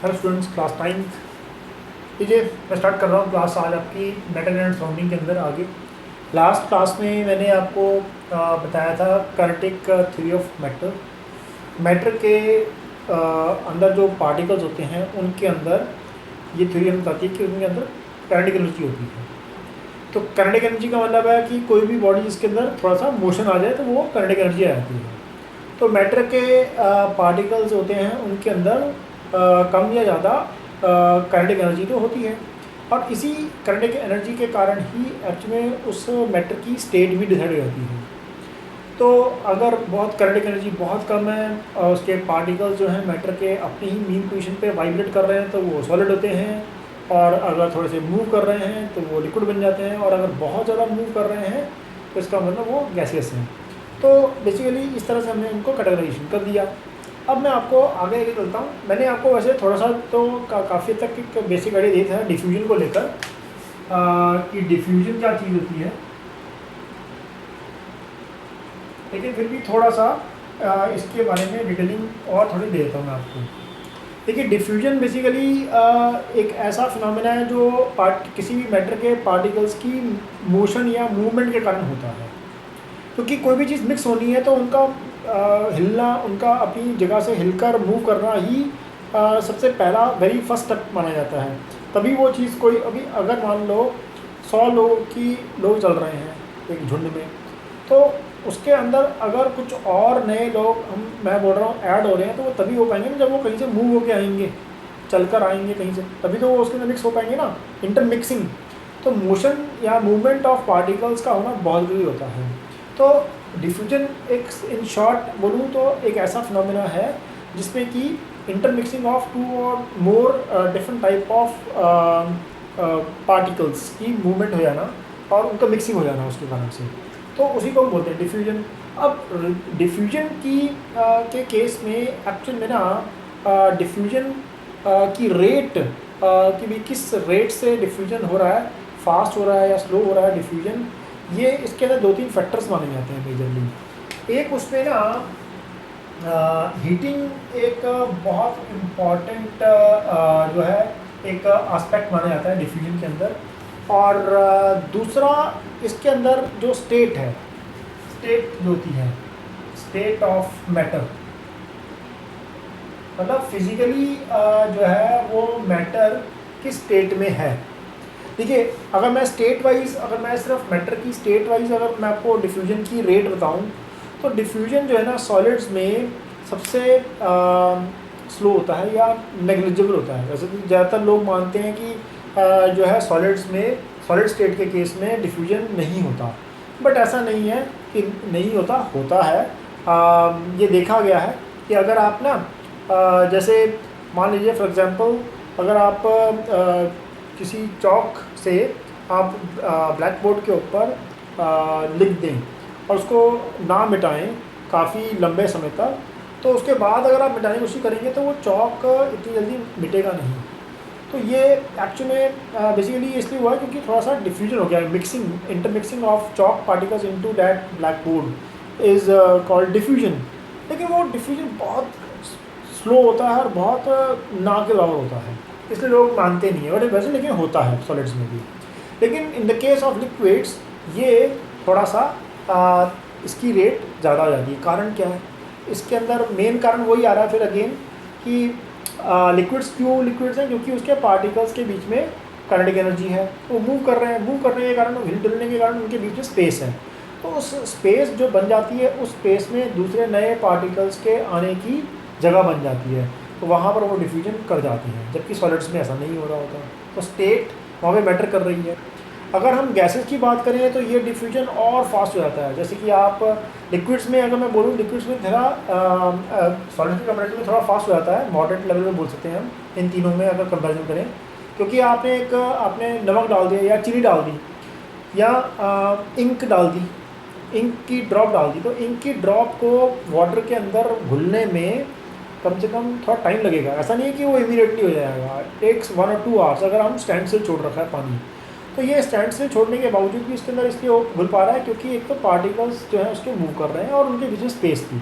Hello students, class 9। लीजिए मैं start कर रहा हूँ क्लास आज आपकी मैटर एंड सराउंडिंग के अंदर आगे। लास्ट क्लास में मैंने आपको बताया था kinetic theory of matter. Matter के अंदर जो पार्टिकल्स होते हैं उनके अंदर ये थ्योरी हमें बताती है कि उनके अंदर काइनेटिक एनर्जी होती है। तो काइनेटिक एनर्जी का मतलब है कि कोई भी बॉडी जिसके अंदर थोड़ा सा मोशन आ जाए तो वो काइनेटिक एनर्जी आ जाती है। तो मैटर के पार्टिकल्स होते हैं उनके अंदर कम या ज़्यादा काइनेटिक एनर्जी तो होती है, और इसी काइनेटिक एनर्जी के कारण ही एक्चुअली में उस मैटर की स्टेट भी डिसाइड हो जाती है। तो अगर बहुत काइनेटिक एनर्जी बहुत कम है और उसके पार्टिकल्स जो हैं मैटर के अपनी ही मीन पोजीशन पे वाइब्रेट कर रहे हैं तो वो सॉलिड होते हैं, और अगर थोड़े से मूव कर रहे हैं तो वो लिक्विड बन जाते हैं, और अगर बहुत ज़्यादा मूव कर रहे हैं तो इसका मतलब वो गैसियस हैं। तो बेसिकली इस तरह से हमने उनको कैटेगराइजेशन कर दिया। अब मैं आपको आगे लेके चलता हूँ। मैंने आपको वैसे थोड़ा सा तो काफ़ी तक एक बेसिक आइडिया दिया था डिफ्यूजन को लेकर कि डिफ्यूजन क्या चीज़ होती है, लेकिन फिर भी थोड़ा सा इसके बारे में डिटेलिंग और थोड़ी दे देता हूँ मैं आपको। देखिए, डिफ्यूजन बेसिकली एक ऐसा फिनोमेना है जो किसी भी मैटर के पार्टिकल्स की मोशन या मूवमेंट के कारण होता है। क्योंकि कोई भी चीज़ मिक्स होनी है तो उनका हिलना, उनका अपनी जगह से हिलकर मूव करना ही सबसे पहला वेरी फर्स्ट स्टेप माना जाता है। तभी वो चीज़ कोई अभी अगर मान लो 100 लोग चल रहे हैं एक झुंड में, तो उसके अंदर अगर कुछ और नए लोग मैं बोल रहा हूँ ऐड हो रहे हैं तो वो तभी हो पाएंगे ना जब वो कहीं से मूव होके आएंगे, चलकर आएंगे कहीं से, तभी तो वो उसके अंदर मिक्स हो पाएंगे ना, इंटरमिक्सिंग। तो मोशन या मूवमेंट ऑफ पार्टिकल्स का होना बहुत ज़रूरी होता है। तो डिफ्यूजन एक इन शॉर्ट बोलूँ तो एक ऐसा फिनोमेना है जिसमें कि इंटरमिक्सिंग ऑफ टू और more different type of particles की मूवमेंट हो जाना और उनका मिक्सिंग हो जाना उसके कारण से, तो उसी को हम बोलते हैं डिफ्यूजन। अब डिफ्यूजन के केस में एक्चुअल में ना डिफ्यूजन की रेट कि भी किस रेट से डिफ्यूजन हो रहा है, फास्ट हो रहा है या स्लो हो रहा है डिफ्यूजन, ये इसके अंदर 2-3 फैक्टर्स माने जाते हैं मेजरली। एक उसमें ना हीटिंग एक बहुत इम्पॉर्टेंट जो है एक एस्पेक्ट माना जाता है डिफ्यूजन के अंदर, और दूसरा इसके अंदर जो स्टेट है, स्टेट जो होती है स्टेट ऑफ मैटर, मतलब फिजिकली जो है वो मैटर किस स्टेट में है। देखिए, अगर मैं स्टेट वाइज, अगर मैं सिर्फ मैटर की स्टेट वाइज अगर मैं आपको डिफ्यूजन की रेट बताऊं तो डिफ्यूजन जो है ना सॉलिड्स में सबसे स्लो होता है या नेग्लिजिबल होता है। वैसे तो ज़्यादातर लोग मानते हैं कि जो है सॉलिड्स में, सॉलिड स्टेट के केस में डिफ्यूजन नहीं होता, बट ऐसा नहीं है कि नहीं होता, होता है। ये देखा गया है कि अगर आप ना जैसे मान लीजिए फॉर एग्जांपल, अगर आप किसी चौक से आप ब्लैक बोर्ड के ऊपर लिख दें और उसको ना मिटाएं काफ़ी लंबे समय तक, तो उसके बाद अगर आप मिटाने की कोशिश करेंगे तो वो चौक इतनी जल्दी मिटेगा नहीं। तो ये एक्चुअली में बेसिकली इसलिए हुआ है क्योंकि थोड़ा सा डिफ्यूजन हो गया है, mixing, intermixing of chalk particles into that black board is called diffusion. लेकिन वो डिफ्यूजन बहुत स्लो होता है और बहुत ना के बराबर होता है, इसलिए लोग मानते नहीं है, बट वैसे लेकिन होता है सॉलिड्स में भी। लेकिन in the case of liquids ये थोड़ा सा इसकी रेट ज़्यादा आ जाती है। कारण क्या है इसके अंदर? मेन कारण वही आ रहा है फिर अगेन कि लिक्विड्स क्यों लिक्विड्स हैं, क्योंकि उसके पार्टिकल्स के बीच में काइनेटिक एनर्जी है, वो मूव कर रहे हैं, मूव करने के कारण, हिल डुलने के कारण उनके बीच में स्पेस है, तो उस स्पेस जो बन जाती है उस स्पेस में दूसरे नए पार्टिकल्स के आने की जगह बन जाती है, तो वहाँ पर वो डिफ्यूजन कर जाती हैं, जबकि सॉलिड्स में ऐसा नहीं हो रहा होता। तो स्टेट वहाँ पे मैटर कर रही है। अगर हम गैसेस की बात करें तो ये डिफ्यूजन और फास्ट हो जाता है। जैसे कि आप लिक्विड्स में, अगर मैं बोलूँ लिक्विड्स में थोड़ा सॉलिड्स के कंपैरिजन में थोड़ा फास्ट हो जाता है, मॉडरेट लेवल में बोल सकते हैं हम इन तीनों में अगर कंपैरिजन करें, क्योंकि आपने नमक डाल दिया या चीनी डाल दी या इंक डाल दी, इंक की ड्रॉप डाल दी, तो इंक की ड्रॉप को वाटर के अंदर घुलने में कम से कम थोड़ा टाइम लगेगा। ऐसा नहीं है कि वो इमीडिएटली हो जाएगा, टेक्स 1 और 2 आवर्स। अगर हम स्टैंड से छोड़ रखा है पानी, तो ये स्टैंड से छोड़ने के बावजूद भी इसके अंदर इसलिए वो घुल पा रहा है क्योंकि एक तो पार्टिकल्स जो है उसके मूव कर रहे हैं और उनके बीच में स्पेस थी,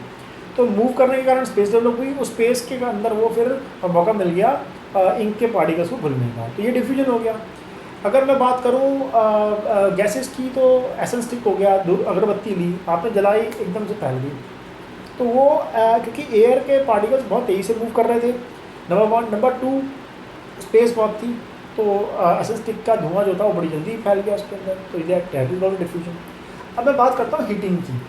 तो मूव करने के कारण स्पेस डेवलप हुई, उस स्पेस के अंदर वो फिर मौका मिल गया इंक के पार्टिकल्स को घुलने का। तो ये डिफ्यूजन हो गया। अगर मैं बात करूँ गैसेस की, तो एसेंस स्टिक हो गया, अगरबत्ती ली आपने, जलाई, एकदम से फैल गई, तो वो क्योंकि एयर के पार्टिकल्स बहुत तेज़ी से मूव कर रहे थे, नंबर 1। नंबर 2, स्पेस बहुत थी, तो एसेंस स्टिक का धुआं जो था वो बड़ी जल्दी फैल गया उसके अंदर, तो ये डिफ्यूजन। अब मैं बात करता हूँ हीटिंग की।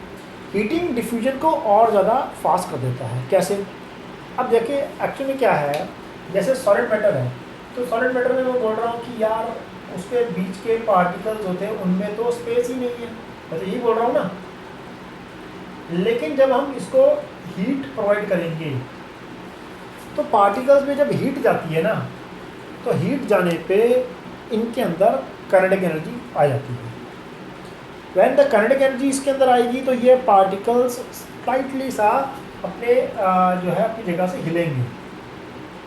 हीटिंग डिफ्यूजन को और ज़्यादा फास्ट कर देता है। कैसे? अब देखिए एक्चुअली क्या है, जैसे सॉलिड मैटर है, तो सॉलिड मैटर में मैं बोल रहा हूँ कि यार उसके बीच के पार्टिकल्स होते हैं उनमें तो स्पेस ही नहीं है, मैं तो यही बोल रहा हूँ ना। लेकिन जब हम इसको हीट प्रोवाइड करेंगे तो पार्टिकल्स में जब हीट जाती है ना, तो हीट जाने पे इनके अंदर काइनेटिक एनर्जी आ जाती है। व्हेन द काइनेटिक एनर्जी इसके अंदर आएगी तो ये पार्टिकल्स स्लाइटली सा अपने जो है अपनी जगह से हिलेंगे,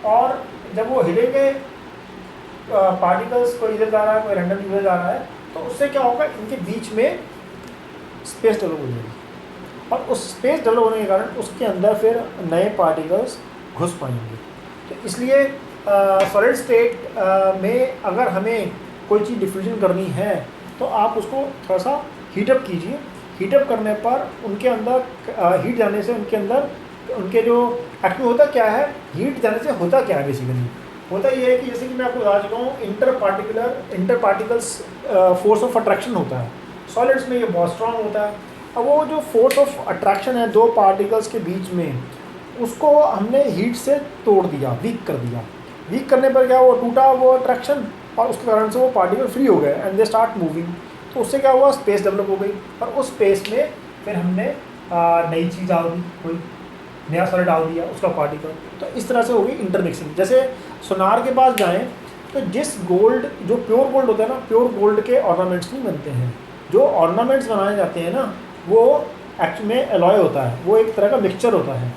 और जब वो हिलेंगे पार्टिकल्स कोई इधर जा रहा है, कोई रैंडम इधर जा रहा है, तो उससे क्या होगा, इनके बीच में स्पेस डेवलप हो जाएगी, और उस स्पेस डेवलप होने के कारण उसके अंदर फिर नए पार्टिकल्स घुस पाएंगे। तो इसलिए सॉलिड स्टेट में अगर हमें कोई चीज़ डिफ्यूजन करनी है तो आप उसको थोड़ा सा हीटअप कीजिए। हीटअप करने पर उनके अंदर हीट जाने से उनके अंदर उनके जो एक्चुअली होता क्या है, हीट जाने से होता क्या है, बेसिकली होता ये है कि जैसे कि मैं आपको बता चुका हूँ, inter particles force of attraction होता है। सॉलिड्स में ये बहुत स्ट्रांग होता है। अब वो जो फोर्स ऑफ अट्रैक्शन है दो पार्टिकल्स के बीच में, उसको हमने हीट से तोड़ दिया, वीक कर दिया। वीक करने पर क्या हुआ, टूटा वो अट्रैक्शन, और उसके कारण से वो पार्टिकल फ्री हो गए एंड दे स्टार्ट मूविंग। तो उससे क्या हुआ, स्पेस डेवलप हो गई, और उस स्पेस में फिर हमने नई चीज़ डाल दी, कोई नया सॉलिड डाल दिया उसका पार्टिकल। तो इस तरह से हो गई इंटरमिक्सिंग। जैसे सोनार के पास जाएं तो जिस गोल्ड, जो प्योर गोल्ड होता है ना, प्योर गोल्ड के ऑर्नामेंट्स नहीं बनते हैं। जो ऑर्नामेंट्स बनाए जाते हैं ना, वो एक्चुअली में एलॉय होता है, वो एक तरह का मिक्सचर होता है।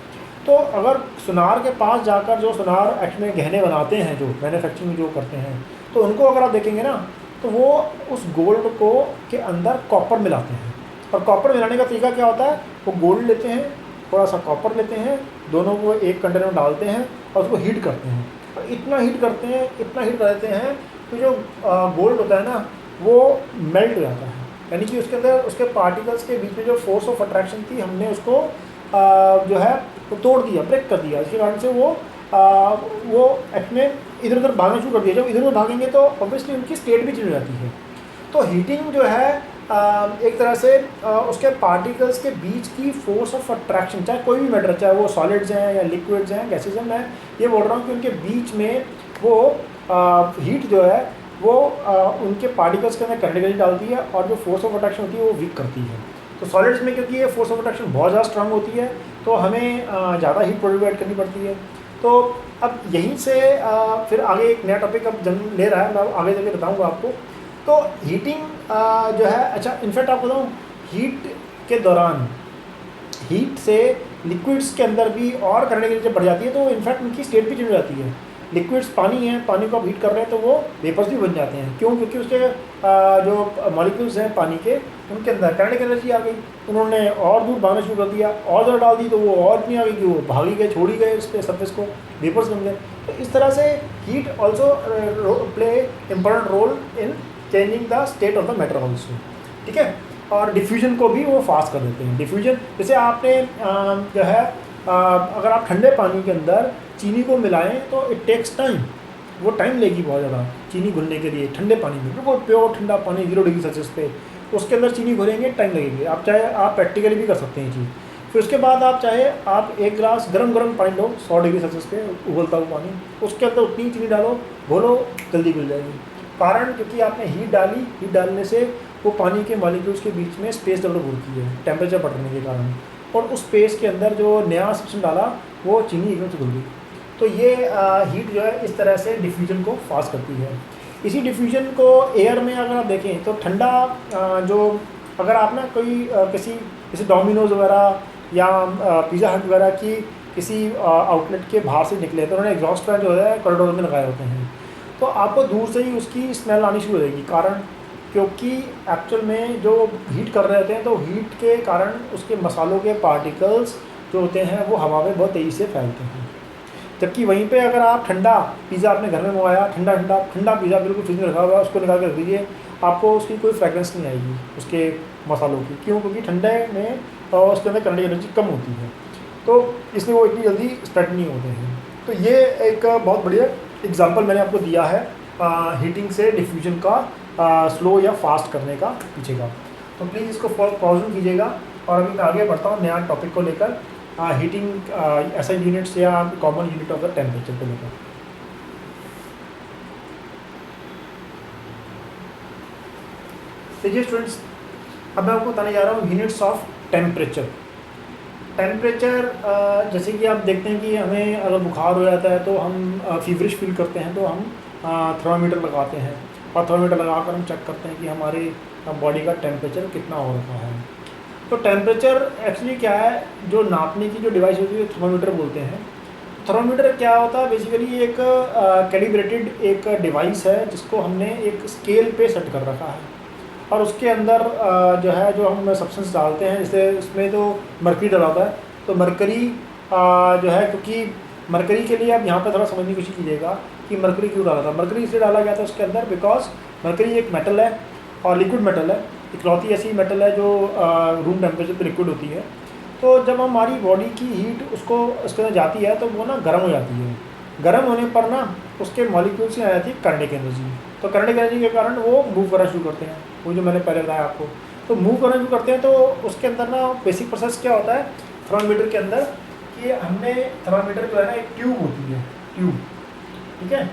तो अगर सुनार के पास जाकर जो सुनार एक्चुअली में गहने बनाते हैं, जो मैन्युफैक्चरिंग जो करते हैं, तो उनको अगर आप देखेंगे ना, तो वो उस गोल्ड को के अंदर कॉपर मिलाते हैं। और कॉपर मिलाने का तरीका क्या होता है, वो गोल्ड लेते हैं, थोड़ा सा कॉपर लेते हैं, दोनों को एक कंटेनर में डालते हैं और उसको हीट करते हैं। और इतना हीट करते हैं, इतना हीट कर देते हैं कि जो गोल्ड होता है ना, वो मेल्ट हो जाता है। यानी कि उसके अंदर उसके पार्टिकल्स के बीच में जो फोर्स ऑफ अट्रैक्शन थी, हमने उसको जो है वो तोड़ दिया, ब्रेक कर दिया। इसके कारण से वो एक्चुअली इधर उधर भागना शुरू कर दिया। जब इधर उधर भागेंगे तो ऑब्वियसली उनकी स्टेट भी चेंज हो जाती है। तो हीटिंग जो है एक तरह से उसके पार्टिकल्स के बीच की फोर्स ऑफ अट्रैक्शन, चाहे कोई भी मैटर, चाहे वो सॉलिड्स हैं या लिक्विड्स हैं, गैसेज हैं, मैं ये बोल रहा हूँ कि उनके बीच में वो हीट जो है वो उनके पार्टिकल्स के अंदर काइनेटिक एनर्जी डालती है, और जो फोर्स ऑफ अट्रैक्शन होती है वो वीक करती है। तो सॉलिड्स में क्योंकि ये फोर्स ऑफ अट्रैक्शन बहुत ज़्यादा स्ट्रांग होती है, तो हमें ज़्यादा हीट प्रोवाइड करनी पड़ती है। तो अब यहीं से फिर आगे एक नया टॉपिक अब जन्म ले रहा है, मैं आगे जाके बताऊँगा आपको। तो हीटिंग जो है, अच्छा इनफैक्ट आपको बताऊँ, हीट के दौरान हीट से लिक्विड्स के अंदर भी और काइनेटिक एनर्जी बढ़ जाती है, तो इनफैक्ट उनकी स्टेट भी चेंज हो जाती है। लिक्विड्स पानी है, पानी को आप हीट कर रहे हैं तो वो वेपर्स भी बन जाते हैं। क्यों? क्योंकि उसके जो मॉलिक्यूल्स हैं पानी के, उनके अंदर काइनेटिक एनर्जी आ गई, उन्होंने और दूर भागना शुरू कर दिया, और ज़्यादा डाल दी तो वो और नहीं आ गई कि वो भाग ही गए, छोड़ ही गए उस पर सरफेस को, वेपर्स बन गए। तो इस तरह से heat also play important role in changing the state of the matter also, ठीक है। और डिफ्यूजन को भी वो फास्ट कर देते हैं। डिफ्यूजन जैसे आपने जो है अगर आप ठंडे पानी के अंदर चीनी को मिलाएं तो इट टेक्स टाइम, वो टाइम लेगी बहुत ज़्यादा चीनी घुलने के लिए। ठंडे पानी में, बिल्कुल प्योर ठंडा पानी 0 डिग्री सेल्सियस पे, उसके अंदर चीनी घुलेंगे, टाइम लगेगी। आप चाहे आप प्रैक्टिकली भी कर सकते हैं ये चीज़। फिर उसके बाद आप चाहे आप एक गिलास गरम पानी लो 100 डिग्री सेल्सियस पे उबलता हुआ पानी, उसके अंदर उतनी चीनी डालो, घोलो, जल्दी घुल जाएगी। कारण क्योंकि आपने हीट डाली, हीट डालने से वो पानी के मॉलिक्यूल्स के बीच में स्पेस डेवलप होती है टेम्परेचर बढ़ने के कारण, और उस स्पेस के अंदर जो नया सब्सटेंस डाला वो चीनी एकदम से घुल गई। तो ये हीट जो है इस तरह से डिफ्यूजन को फास्ट करती है। इसी डिफ्यूजन को एयर में अगर आप देखें तो ठंडा जो, अगर आप ना कोई किसी जैसे डोमिनोज वगैरह या पिज़्ज़ा हट वगैरह की किसी आउटलेट के बाहर से निकले तो उन्होंने एग्जॉस्ट फैन जो है कॉरिडोर में लगाए होते हैं, तो आपको दूर से ही उसकी स्मेल आनी शुरू हो जाएगी। कारण क्योंकि एक्चुअल में जो हीट कर रहे होते हैं, तो हीट के कारण उसके मसालों के पार्टिकल्स जो होते हैं वो हवा में बहुत तेज़ी से फैलते हैं। जबकि वहीं पे अगर आप ठंडा पिज़्ज़ा अपने घर में मंगाया, ठंडा ठंडा ठंडा पिज़्ज़ा बिल्कुल फ्रिज में रखा हुआ है, उसको निकाल के रख दीजिए, आपको उसकी कोई फ्रेगरेंस नहीं आएगी उसके मसालों की। क्यों? क्योंकि ठंडे में उसके अंदर करंट एनर्जी कम होती है, तो इसलिए वो इतनी जल्दी स्प्रेड नहीं होते हैं। तो ये एक बहुत बढ़िया एग्जांपल मैंने आपको दिया है हीटिंग से डिफ्यूजन का स्लो या फास्ट करने का पीछे का। तो प्लीज़ इसको पॉज कीजिएगा और अभी मैं आगे बढ़ता हूँ नया टॉपिक को लेकर, हीटिंग ऐसा यूनिट्स या common unit of the temperature को लेकर। देखिए स्टूडेंट्स, अब मैं आपको बताने जा रहा हूँ यूनिट्स ऑफ टेम्परेचर। टेम्परेचर जैसे कि आप देखते हैं कि हमें अगर बुखार हो जाता है तो हम फीवरिश फील करते हैं, तो हम थर्मामीटर लगाते हैं और थर्मामीटर लगाकर हम चेक करते हैं कि हमारे बॉडी का टेम्परेचर कितना हो रखा है। तो टेम्परेचर एक्चुअली क्या है, जो नापने की जो डिवाइस होती है थर्मामीटर बोलते हैं। थर्मामीटर क्या होता है, बेसिकली एक कैलिब्रेटेड एक डिवाइस है जिसको हमने एक स्केल पे सेट कर रखा है, और उसके अंदर जो है जो हम सब्सटेंस डालते हैं, जैसे उसमें तो मरकरी डाला होता है। तो मरकरी जो है, क्योंकि मरकरी के लिए आप यहाँ पर थोड़ा समझने की कोशिश कीजिएगा कि मरकरी क्यों डाला था। मरकरी इसलिए डाला गया था उसके अंदर बिकॉज मरकरी एक मेटल है और लिक्विड मेटल है, इकलौती ऐसी मेटल है जो रूम टेम्परेचर पे लिक्विड होती है। तो जब हमारी बॉडी की हीट उसको उसके अंदर जाती है तो वो ना गर्म हो जाती है। गर्म होने पर ना उसके मॉलिक्यूल्स में आ जाती है काइनेटिक एनर्जी। तो काइनेटिक एनर्जी के कारण वो मूव करना शुरू करते हैं, वो जो मैंने पहले बताया आपको। तो मूव करना शुरू करते हैं तो उसके अंदर ना बेसिक प्रोसेस क्या होता है थर्मामीटर के अंदर, कि हमने थर्मामीटर जो है ना एक ट्यूब होती है, ट्यूब, ठीक है।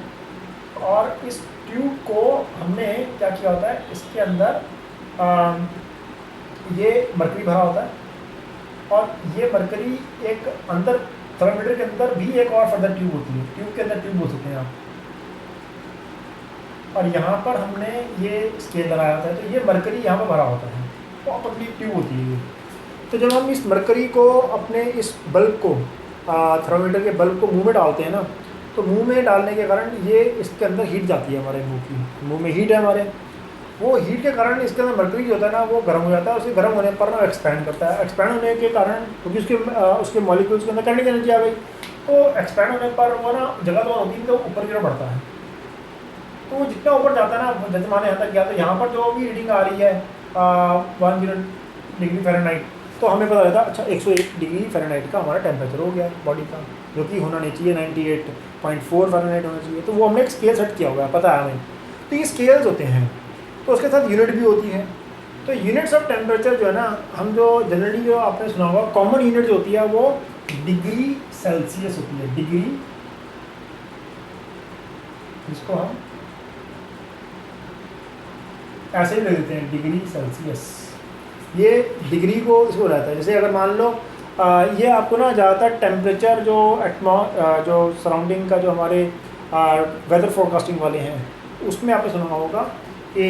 और इस ट्यूब को हमने क्या किया होता है, इसके अंदर ये मरकरी भरा होता है, और ये मरकरी एक अंदर थर्मामीटर के अंदर भी एक और फर्दर ट्यूब होती है, ट्यूब के अंदर ट्यूब बोल सकते हैं आप। और यहाँ पर हमने ये स्केल लगाया होता है, तो ये मरकरी यहाँ पर भरा होता है, बहुत पतली ट्यूब होती है ये। तो जब हम इस मरकरी को अपने इस बल्ब को थर्मामीटर के बल्ब को मुंह में डालते हैं ना, तो मुंह में डालने के कारण ये इसके अंदर हीट जाती है, हमारे मुंह की, मुंह में हीट है हमारे, वो हीट के कारण इसके अंदर मरकरी जो होता है ना वो गर्म हो जाता है। उसके गर्म होने पर ना एक्सपैंड करता है, एक्सपैंड होने के कारण क्योंकि उसके मॉलिक्यूल्स के अंदर काइनेटिक एनर्जी आ गई, तो एक्सपैंड होने पर वो ना जगह तो होती है तो ऊपर की ओर बढ़ता है। तो वो जितना ऊपर जाता है ना, जैसे माने यहाँ तक गया, तो यहाँ पर जो भी रीडिंग आ रही है 10 डिग्री फ़ारेनहाइट, तो हमें पता चलता अच्छा 101 डिग्री फ़ारेनहाइट का हमारा टेम्परेचर हो गया बॉडी का, जो कि होना नहीं चाहिए 98.4 फ़ारेनहाइट होना चाहिए। तो वो हमने एक स्केल सेट किया हुआ है, पता है हमें। तो ये स्केल्स होते हैं, तो उसके साथ यूनिट भी होती है। तो यूनिट्स ऑफ टेम्परेचर जो है ना, हम जो जनरली जो आपने सुना होगा कॉमन यूनिट जो होती है वो डिग्री सेल्सियस होती है, डिग्री, जिसको हम ऐसे ही ले देते हैं डिग्री सेल्सियस। ये डिग्री को इसको रहता है, जैसे अगर मान लो ये आपको ना ज़्यादातर टेम्परेचर जो जो सराउंडिंग का जो हमारे वेदर फोरकास्टिंग वाले हैं उसमें आपने सुना होगा कि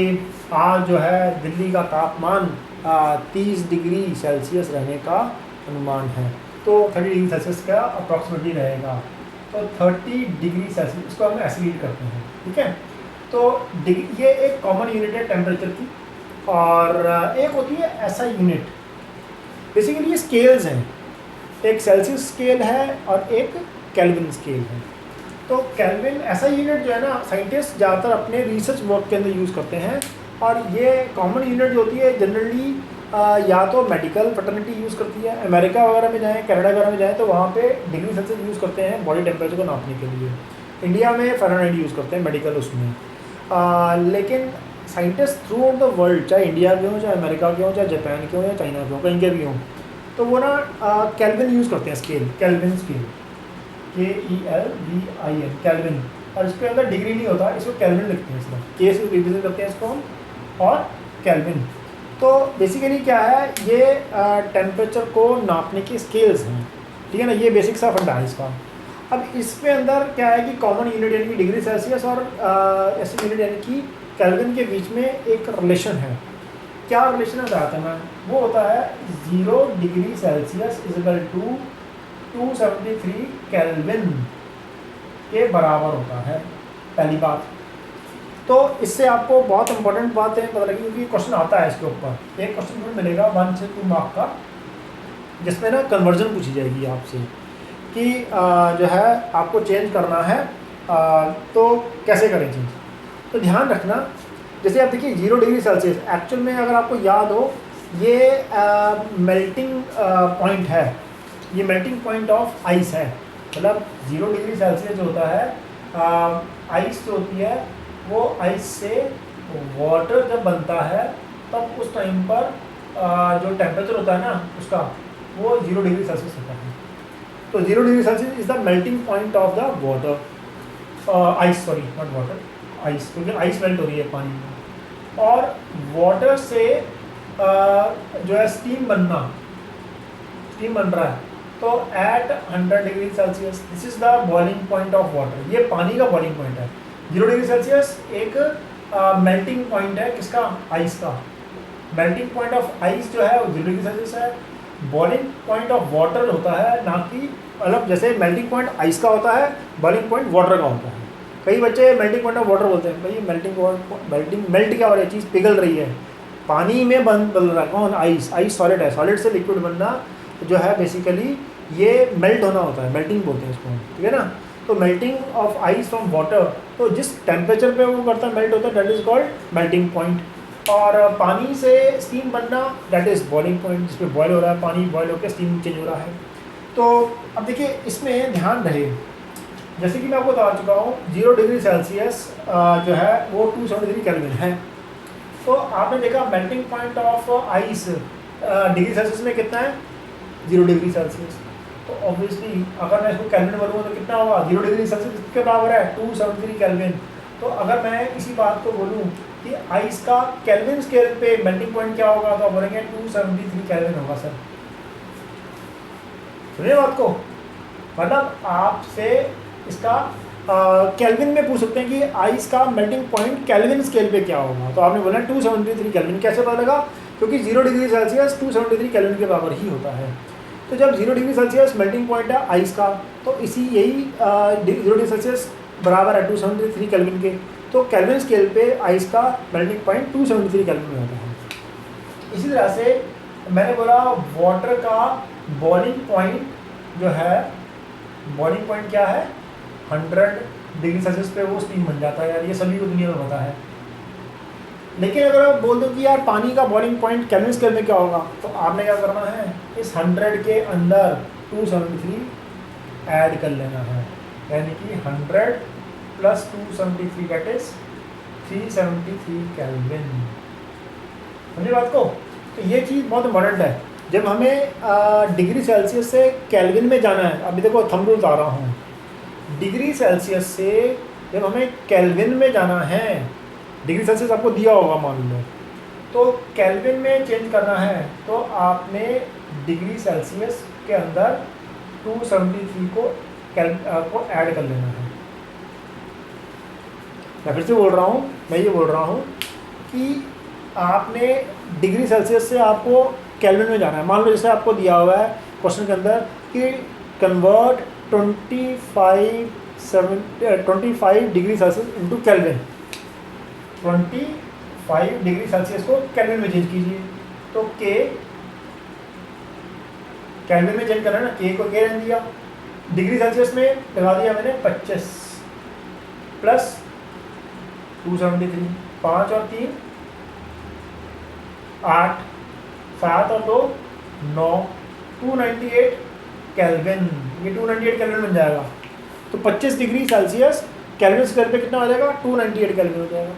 आज जो है दिल्ली का तापमान 30 डिग्री सेल्सियस रहने का अनुमान है, तो 30 डिग्री सेल्सियस का अप्रॉक्सीमेटली रहेगा। तो 30 डिग्री सेल्सियस इसको हम ऐसे रीड करते हैं, ठीक है। तो ये एक कॉमन यूनिट है टेम्परेचर की, और एक होती है ऐसा यूनिट, बेसिकली ये स्केल्स हैं, एक सेल्सियस स्केल है और एक केल्विन स्केल है। तो केल्विन ऐसा यूनिट जो है ना साइंटिस्ट ज़्यादातर अपने रिसर्च वर्क के अंदर यूज़ करते हैं, और ये कॉमन यूनिट जो होती है जनरली या तो मेडिकल फर्टर्निटी यूज़ करती है, अमेरिका वगैरह में जाएँ, कनाडा वगैरह में जाएँ तो वहाँ पे डिग्री सेल्सियस यूज़ करते हैं बॉडी टेम्परेचर को नापने के लिए। इंडिया में फ़ारेनहाइट यूज़ करते हैं मेडिकल उसमें। लेकिन scientist through out the world, चाहे इंडिया के हों, चाहे अमेरिका के हों, चाहे जापान के हों या चाइना के हों, कहीं के भी हों, तो वो ना केल्विन यूज़ करते हैं, scale, kelvin scale, KELVIN, kelvin. और इसके अंदर डिग्री नहीं होता, इसको केल्विन लिखते हैं, इसमें के से रिप्रेजेंट करते हैं इसको हम, और केल्विन। तो बेसिकली क्या है, ये टेम्परेचर को नापने की स्केल्स हैं, ठीक है ना। ये बेसिक सा फंडा है इसका। अब इसके अंदर क्या है कि कॉमन यूनिट यानी कि डिग्री सेल्सियस और ऐसे यूनिट यानी कि केल्विन के बीच में एक रिलेशन है। क्या रिलेशन है बताता है मैं, वो होता है 0 degree Celsius equal to 273 kelvin के बराबर होता है, पहली बात। तो इससे आपको बहुत इंपॉर्टेंट बात है पता लगी, क्योंकि क्वेश्चन आता है इसके ऊपर, एक क्वेश्चन मिलेगा 1 से 2 मार्क का, जिसमें ना कन्वर्जन पूछी जाएगी आपसे कि जो है आपको चेंज करना है, तो कैसे करें चेंज। तो ध्यान रखना, जैसे आप देखिए 0 डिग्री सेल्सियस, एक्चुअल में अगर आपको याद हो ये मेल्टिंग पॉइंट है, ये मेल्टिंग पॉइंट ऑफ आइस है। मतलब 0 डिग्री सेल्सियस जो होता है, आइस जो होती है वो आइस से वाटर जब बनता है तब उस टाइम पर जो टेम्परेचर होता है ना उसका, वो 0 डिग्री सेल्सियस होता है। तो 0 degree Celsius is the melting point of the water, ice, sorry not water, ice, क्योंकि आइस मेल्ट हो रही है पानी में। और वाटर से जो है स्टीम बन रहा है, तो एट 100 degree Celsius this is the boiling point of water, ये पानी का बॉइलिंग पॉइंट है। 0 डिग्री सेल्सियस एक मेल्टिंग पॉइंट है किसका, आइस का। मेल्टिंग पॉइंट ऑफ आइस जो है वो 0 डिग्री सेल्सियस है। बॉइलिंग पॉइंट ऑफ वाटर होता है, ना कि मतलब जैसे मेल्टिंग पॉइंट आइस का होता है, बॉइलिंग पॉइंट वाटर का होता है। कई बच्चे मेल्टिंग पॉइंट ऑफ वाटर बोलते हैं, भाई मेल्ट क्या हो रहा है, चीज़ पिघल रही है, पानी में बदल रहा है। कौन, आइस। आइस सॉलिड है, सॉलिड से लिक्विड बनना जो है बेसिकली ये मेल्ट होना होता है, मेल्टिंग बोलते हैं इसको, ठीक है ना। तो melting of ice from water, तो जिस टेम्परेचर पे वो करता है, मेल्ट होता है, that is called melting point. और पानी से स्टीम बनना, दैट इज बॉइलिंग पॉइंट, जिस पे बॉयल हो रहा है, पानी बॉयल होकर स्टीम चेंज हो रहा है। तो अब देखिए इसमें ध्यान रहे, जैसे कि मैं आपको बता चुका हूँ 0 डिग्री सेल्सियस जो है वो 273 केल्विन है। तो आपने देखा melting point of ice degree Celsius में कितना है, 0 डिग्री सेल्सियस। तो ऑब्वियसली अगर मैं इसको केल्विन बोलूँगा तो कितना होगा, 0 डिग्री सेल्सियस किसके बराबर है, 273 केल्विन। तो अगर मैं इसी बात को बोलूँ कि आइस का केल्विन स्केल पे मेल्टिंग पॉइंट क्या होगा, तो बोलेंगे 273 केल्विन होगा। सर सुनिए बात को, मतलब आपसे इसका केल्विन में पूछ सकते हैं कि आइस का मेल्टिंग पॉइंट केल्विन स्केल पे क्या होगा, तो आपने बोला 273 केल्विन। कैसे पता लगा, क्योंकि 0 डिग्री सेल्सियस 273 केल्विन के बराबर ही होता है। तो जब 0 डिग्री सेल्सियस मेल्टिंग पॉइंट है आइस का, तो इसी यही 0 डिग्री सेल्सियस बराबर है 273 केल्विन के। तो केल्विन स्केल पे आइस का मेल्टिंग पॉइंट 273 केल्विन में होता है। इसी तरह से मैंने बोला वाटर का बॉइलिंग पॉइंट जो है, बॉइलिंग पॉइंट क्या है, 100 डिग्री सेल्सियस पे वो स्टीम बन जाता है। यार ये सभी को दुनिया में पता है। लेकिन अगर आप बोल दो कि यार पानी का बॉइलिंग पॉइंट केल्विन स्केल में क्या होगा, तो आपने क्या करना है, इस 100 के अंदर 273 ऐड कर लेना है, यानी कि 100 प्लस 273 दैट इज 373 केल्विन। समझे बात को। तो ये चीज़ बहुत इंपॉर्टेंट है। जब हमें डिग्री सेल्सियस से केल्विन में जाना है, अभी देखो थंब रूल बता रहा हूँ, डिग्री सेल्सियस से जब हमें केल्विन में जाना है, डिग्री सेल्सियस आपको दिया होगा मान लो, तो केल्विन में चेंज करना है, तो आपने डिग्री सेल्सियस के अंदर 273 को ऐड कर लेना है। मैं फिर से बोल रहा हूँ, मैं ये बोल रहा हूँ कि आपने डिग्री सेल्सियस से आपको केल्विन में जाना है। मान लो जैसे आपको दिया हुआ है क्वेश्चन के अंदर कि convert 25 degree Celsius into kelvin, 25 degree Celsius को केल्विन में चेंज कीजिए। तो के केल्विन में चेंज करना है ना, के को के रहने दिया, डिग्री सेल्सियस में लगा दिया मैंने 25 प्लस 273, 5 और 3 8, 7 और 2 9, 298 केल्विन। ये 298 केल्विन बन जाएगा। तो 25 डिग्री सेल्सियस केल्विन स्क्वायर पे कितना हो जाएगा, 298 केल्विन हो जाएगा।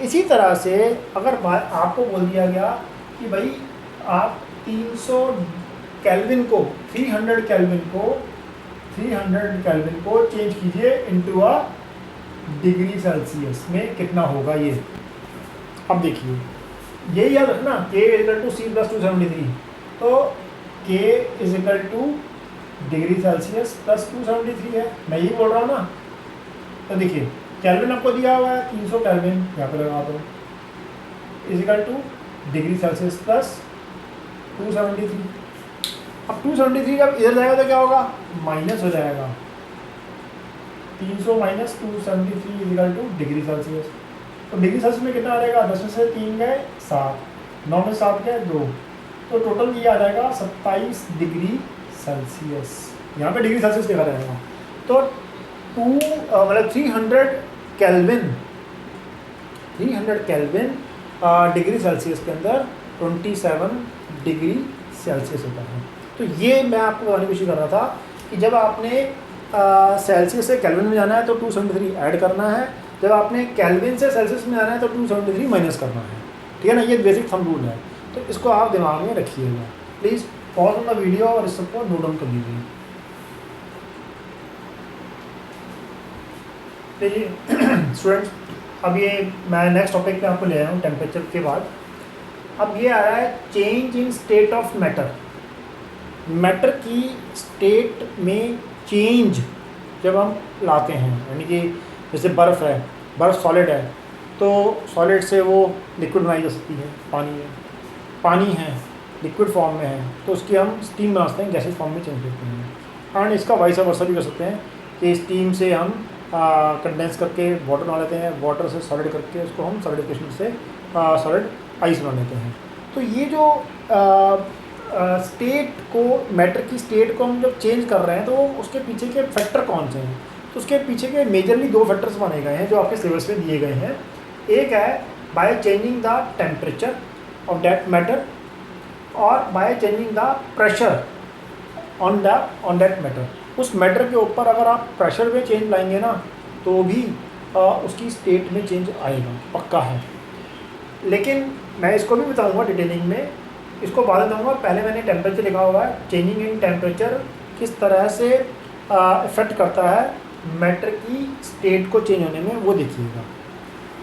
इसी तरह से अगर आपको बोल दिया गया कि भाई आप 300 केल्विन को 300 केल्विन को चेंज कीजिए इनटू अ डिग्री सेल्सियस में, कितना होगा ये। अब देखिए यही याद रखना, k equal to C plus 273, तो k is equal to degree Celsius plus 273 है, मैं यही बोल रहा हूँ ना। तो देखिए केल्विन आपको दिया हुआ है 300 केल्विन, यहाँ पे लगा दो, is equal to degree Celsius plus 273। अब 273 जब इधर जाएगा तो क्या होगा, माइनस हो जाएगा, 300 minus 273 is equal to degree Celsius. तो डिग्री सेल्सियस में कितना आ जाएगा, 10 में से 3 गए 7, 9 में 7 गए 2, तो टोटल ये आ जाएगा 27 डिग्री सेल्सियस। यहाँ पे डिग्री सेल्सियस लिखा रहेगा। तो 300 केल्विन डिग्री सेल्सियस के अंदर 27 डिग्री सेल्सियस होता है। तो ये मैं आपको बताने की कोशिश कर रहा था कि जब आपने सेल्सियस से केल्विन में जाना है तो 273 ऐड करना है, जब आपने केल्विन से सेल्सियस में जाना है तो 273 माइनस करना है। ठीक है ना, ये बेसिक थंब रूल है। तो इसको आप दिमाग में रखिएगा। Please pause on the video और इस सबको नोट डाउन कर लीजिए। देखिए स्टूडेंट्स, अब ये मैं नेक्स्ट टॉपिक पे आपको ले आया हूँ टेम्परेचर के बाद। अब ये आ रहा है change in state of matter. Matter की स्टेट में चेंज जब हम लाते हैं, यानी कि जैसे बर्फ़ है, बर्फ़ सॉलिड है तो सॉलिड से वो लिक्विड बनाई जा सकती है। पानी है लिक्विड फॉर्म में है तो उसकी हम स्टीम बना सकते हैं, गैसेस फॉर्म में चेंज करते हैं। एंड इसका वाइस वर्सा भी कर सकते हैं कि स्टीम से हम कंडेंस करके वाटर बना लेते हैं, वाटर से सॉलिड करके उसको हम सॉलिडिफिकेशन से सॉलिड आइस बना लेते हैं। तो ये जो स्टेट को, मैटर की स्टेट को हम जब चेंज कर रहे हैं तो उसके पीछे के फैक्टर कौन से हैं? तो उसके पीछे के मेजरली 2 फैक्टर्स माने गए हैं जो आपके सिलेबस में दिए गए हैं। एक है by changing the temperature of that matter और by changing the pressure on that matter. उस मैटर के ऊपर अगर आप प्रेशर में चेंज लाएंगे ना तो भी उसकी स्टेट में चेंज आएगा, पक्का है। लेकिन मैं इसको भी बताऊंगा डिटेलिंग में, इसको बाद में बताऊंगा। पहले मैंने टेम्परेचर लिखा हुआ है, चेंजिंग इन टेम्परेचर किस तरह से इफ़ेक्ट करता है मैटर की स्टेट को चेंज होने में, वो देखिएगा।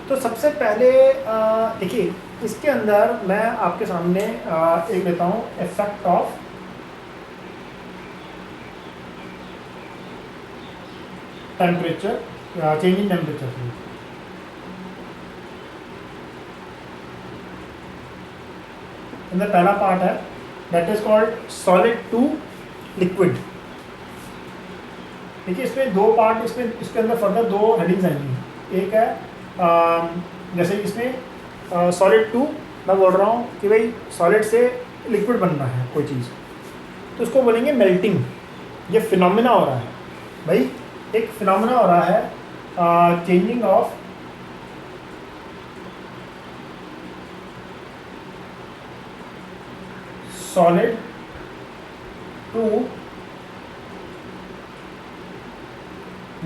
तो सबसे पहले देखिए, इसके अंदर मैं आपके सामने एक लेता हूँ effect of temperature, change in temperature. अंदर पहला पार्ट है that is called solid to liquid. देखिए इसमें 2 पार्ट, इसके अंदर फर्दर 2 हेडिंग्स आएंगी। एक है जैसे इसमें सॉलिड टू, मैं बोल रहा हूँ कि भाई सॉलिड से लिक्विड बनना है कोई चीज़, तो उसको बोलेंगे मेल्टिंग। ये फिनोमिना हो रहा है भाई, एक फिनोमिना हो रहा है changing of solid to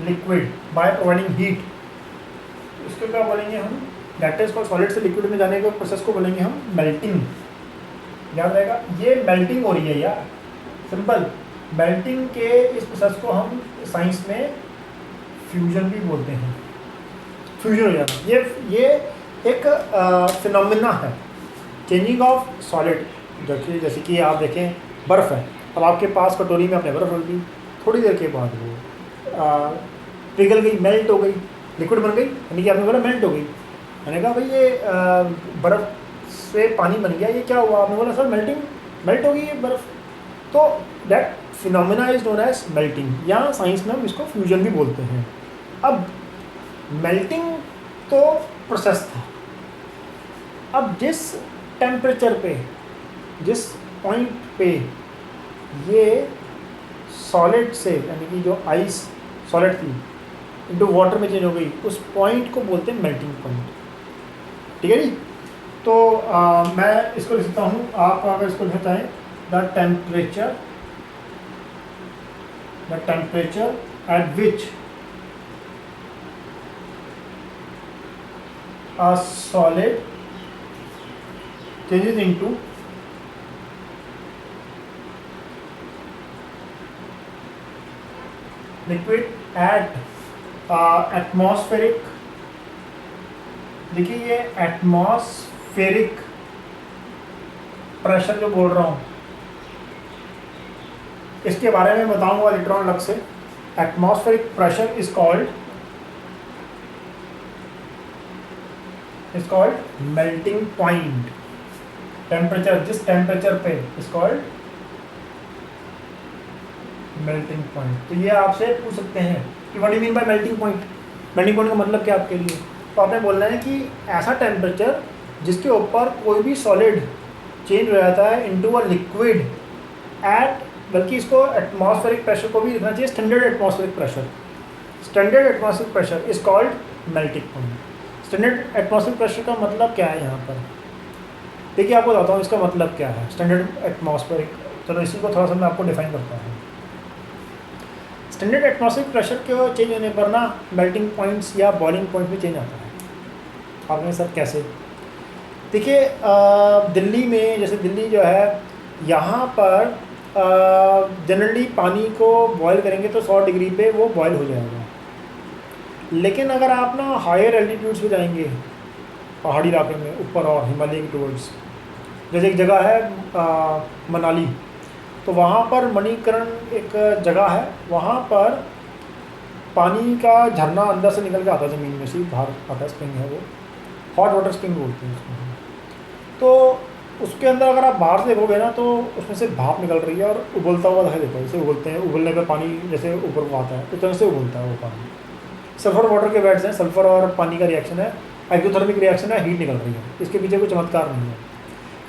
liquid by providing heat. इसको क्या बोलेंगे हम? दैट इज कॉल्ड, सॉलिड से लिक्विड में जाने के प्रोसेस को बोलेंगे हम मेल्टिंग। याद रहेगा, ये मेल्टिंग हो रही है यार, सिंपल। मेल्टिंग के इस प्रोसेस को हम साइंस में फ्यूजन भी बोलते हैं। फ्यूजन हो जाना, ये एक फिनोमिना है, चेंजिंग ऑफ सॉलिड। जैसे कि आप देखें बर्फ़ है, अब आपके पास कटोरी में आपने बर्फ़ रख दी, थोड़ी देर के बाद वो पिघल गई, मेल्ट हो गई, लिक्विड बन गई, यानी कि आपने बोला मेल्ट हो गई। मैंने कहा भाई ये बर्फ़ से पानी बन गया, ये क्या हुआ? आपने बोला सर मेल्ट हो गई ये बर्फ़। तो that phenomena is known as melting, या साइंस में हम इसको फ्यूजन भी बोलते हैं। अब मेल्टिंग तो प्रोसेस था। अब जिस टेम्परेचर पे, जिस पॉइंट पे ये सॉलिड से, यानी कि जो आइस सॉलिड थी इनटू वाटर में चेंज हो गई, उस पॉइंट को बोलते हैं मेल्टिंग पॉइंट। ठीक है जी? तो मैं इसको लिखता हूँ, आप अगर इसको लिखना चाहें, the temperature at which a solid changes into liquid at atmospheric। देखिए ये एटमॉस्फेरिक प्रेशर जो बोल रहा हूँ, इसके बारे में बताऊंगा इलेक्ट्रॉन अलग से। Atmospheric pressure is called melting point. Temperature, जिस टेम्परेचर पे, इज कॉल्ड मेल्टिंग पॉइंट। तो ये आपसे पूछ सकते हैं कि what do mean by melting point? Melting point का मतलब क्या आपके लिए? तो आपने बोलना है कि ऐसा टेम्परेचर जिसके ऊपर कोई भी सॉलिड चेंज हो जाता है इनटू अ लिक्विड एट बल्कि इसको एटमॉस्फेरिक प्रेशर को भी लिखना चाहिए standard atmospheric pressure. Standard atmospheric pressure is called melting point. Standard atmospheric pressure का मतलब क्या है यहाँ पर, देखिए आपको बताता हूँ इसका मतलब क्या है स्टैंडर्ड एटमॉस्फेरिक। चलो इसी को थोड़ा सा मैं आपको डिफाइन करता हूँ। स्टैंडर्ड एटमॉस्फेरिक प्रेशर के चेंज होने पर ना मेल्टिंग पॉइंट्स या बॉइलिंग पॉइंट में चेंज आता है। आपने सर कैसे, देखिए दिल्ली में, जैसे दिल्ली जो है यहाँ पर जनरली पानी को बॉयल करेंगे तो 100 डिग्री पे वो बॉयल हो जाएगा। लेकिन अगर आप ना हायर एल्टीट्यूड्स पे जाएंगे, पहाड़ी इलाके में ऊपर और हिमालय की टूवर्ड्स, जैसे एक जगह है मनाली, तो वहाँ पर मणिकरण एक जगह है, वहाँ पर पानी का झरना अंदर से निकल के आता है, ज़मीन में से बाहर आता है, स्प्रिंग है वो, हॉट वाटर स्प्रिंग बोलते हैं उसको। तो उसके अंदर अगर आप बाहर से देखोगे ना तो उसमें से भाप निकल रही है और उबलता हुआ दिखाई देता है। जैसे उबलते हैं, उबलने पे पानी जैसे ऊपर को आता है तो तरह से उबलता है वो पानी। सल्फर वाटर के बेड्स हैं, सल्फर और पानी का रिएक्शन है, एक्सोथर्मिक रिएक्शन है, हीट निकल रही है, इसके पीछे कोई चमत्कार नहीं है।